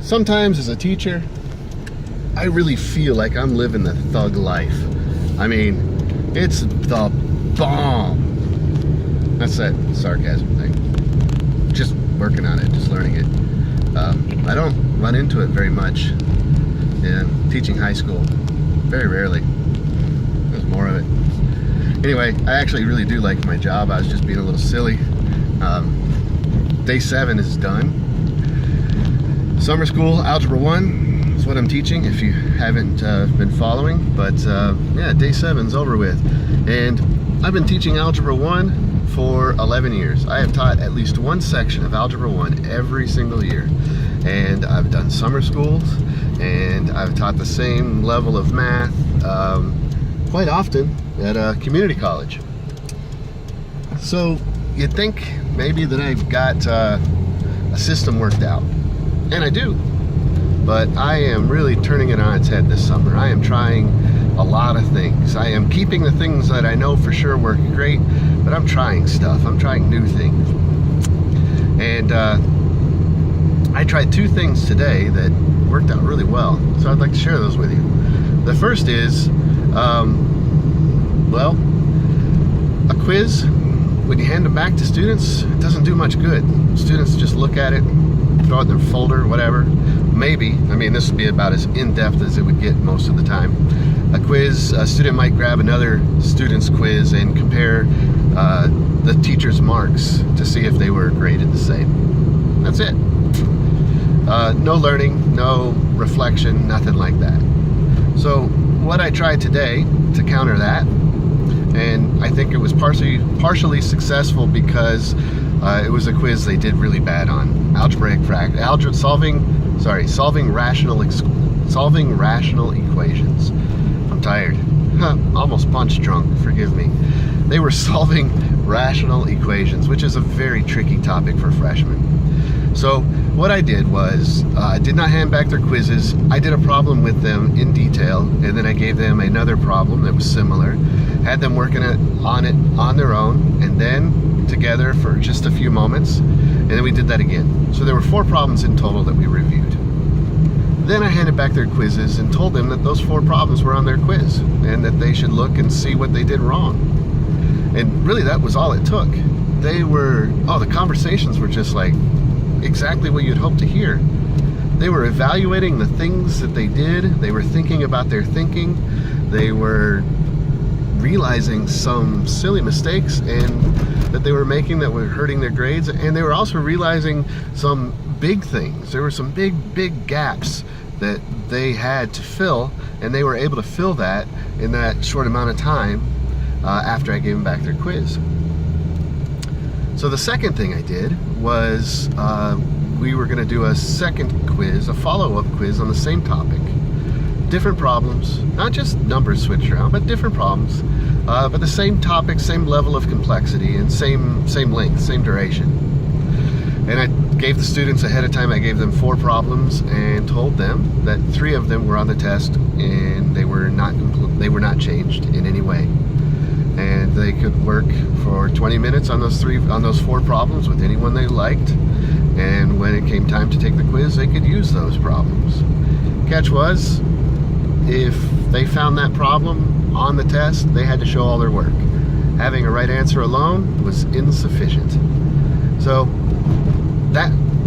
sometimes as a teacher, I really feel like I'm living the thug life. I mean, it's the bomb. That's that sarcasm thing. Just working on it, just learning it. I don't run into it very much in teaching high school. Very rarely. There's more of it. Anyway, I actually really do like my job. I was just being a little silly. Day 7 is done. Summer school, Algebra 1 is what I'm teaching, if you haven't been following. But yeah, day 7's over with. And I've been teaching Algebra 1 for 11 years. I have taught at least one section of Algebra 1 every single year. And I've done summer schools, and I've taught the same level of math quite often at a community college. So you'd think maybe that I've got a system worked out, and I do, but I am really turning it on its head this summer. I am trying a lot of things. I am keeping the things that I know for sure work great, but I'm trying stuff. I'm trying new things. And I tried 2 things today that worked out really well, so I'd like to share those with you. The first is, well, a quiz. When you hand them back to students, it doesn't do much good. Students just look at it, throw it in their folder, whatever. Maybe, I mean, this would be about as in-depth as it would get most of the time. A quiz, a student might grab another student's quiz and compare the teacher's marks to see if they were graded the same. That's it. No learning, no reflection, nothing like that. So what I tried today to counter that, and I think it was partially successful because it was a quiz they did really bad on. Solving rational equations. I'm tired. Almost punch drunk, forgive me. They were solving rational equations, which is a very tricky topic for freshmen. So what I did was, I did not hand back their quizzes. I did a problem with them in detail, and then I gave them another problem that was similar. Had them working on it on their own, and then together for just a few moments, and then we did that again. So there were 4 problems in total that we reviewed. Then I handed back their quizzes and told them that those 4 problems were on their quiz, and that they should look and see what they did wrong. And really that was all it took. The conversations were just like exactly what you'd hope to hear. They were evaluating the things that they did. They were thinking about their thinking. They were realizing some silly mistakes and that they were making that were hurting their grades, and they were also realizing some big things. There were some big gaps that they had to fill, and they were able to fill that in that short amount of time after I gave them back their quiz. So the second thing I did was we were going to do a second quiz, a follow-up quiz on the same topic. Different problems, not just numbers switched around, but different problems, but the same topic, same level of complexity, and same length, same duration. And I gave the students ahead of time, I gave them 4 problems and told them that 3 of them were on the test and they were not changed in any way. And they could work for 20 minutes on those 4 problems with anyone they liked. And when it came time to take the quiz, they could use those problems. Catch was, if they found that problem on the test, they had to show all their work. Having a right answer alone was insufficient. So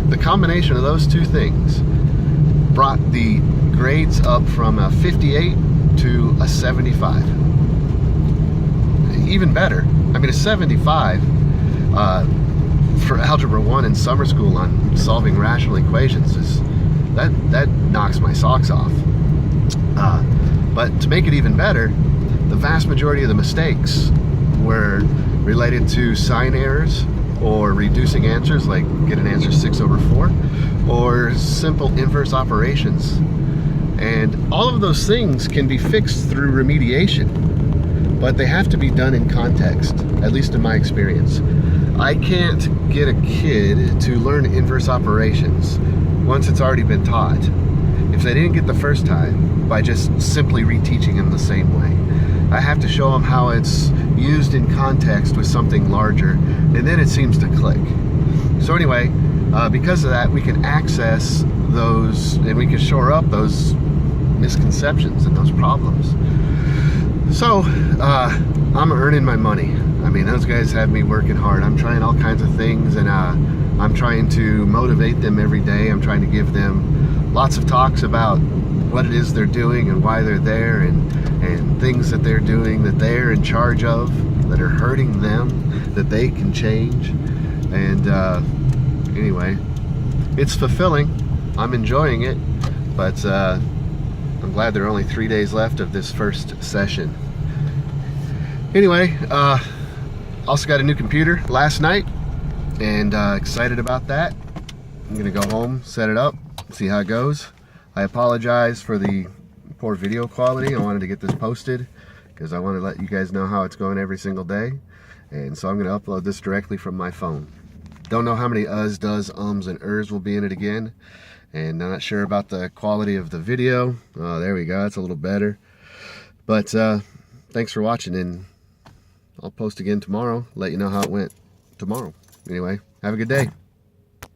the combination of those 2 things brought the grades up from a 58 to a 75. Even better, I mean, a 75 for Algebra 1 in summer school on solving rational equations that knocks my socks off. But to make it even better, the vast majority of the mistakes were related to sign errors or reducing answers, like get an answer 6/4, or simple inverse operations. And all of those things can be fixed through remediation, but they have to be done in context, at least in my experience. I can't get a kid to learn inverse operations once it's already been taught, if they didn't get the first time, by just simply reteaching them the same way. I have to show them how it's used in context with something larger, and then it seems to click. So anyway, because of that, we can access those, and we can shore up those misconceptions and those problems. So I'm earning my money. I mean, those guys have me working hard. I'm trying all kinds of things, and I'm trying to motivate them every day. I'm trying to give them lots of talks about what it is they're doing and why they're there, and things that they're doing that they're in charge of that are hurting them, that they can change. And anyway, it's fulfilling. I'm enjoying it, but I'm glad there are only 3 days left of this first session. Anyway, also got a new computer last night, and excited about that. I'm gonna go home, set it up, see how it goes. I apologize for the poor video quality. I wanted to get this posted because I want to let you guys know how it's going every single day. And so I'm going to upload this directly from my phone. Don't know how many does, ums, and ers will be in it again. And not sure about the quality of the video. Oh, there we go. It's a little better. But thanks for watching, and I'll post again tomorrow. Let you know how it went tomorrow. Anyway, have a good day.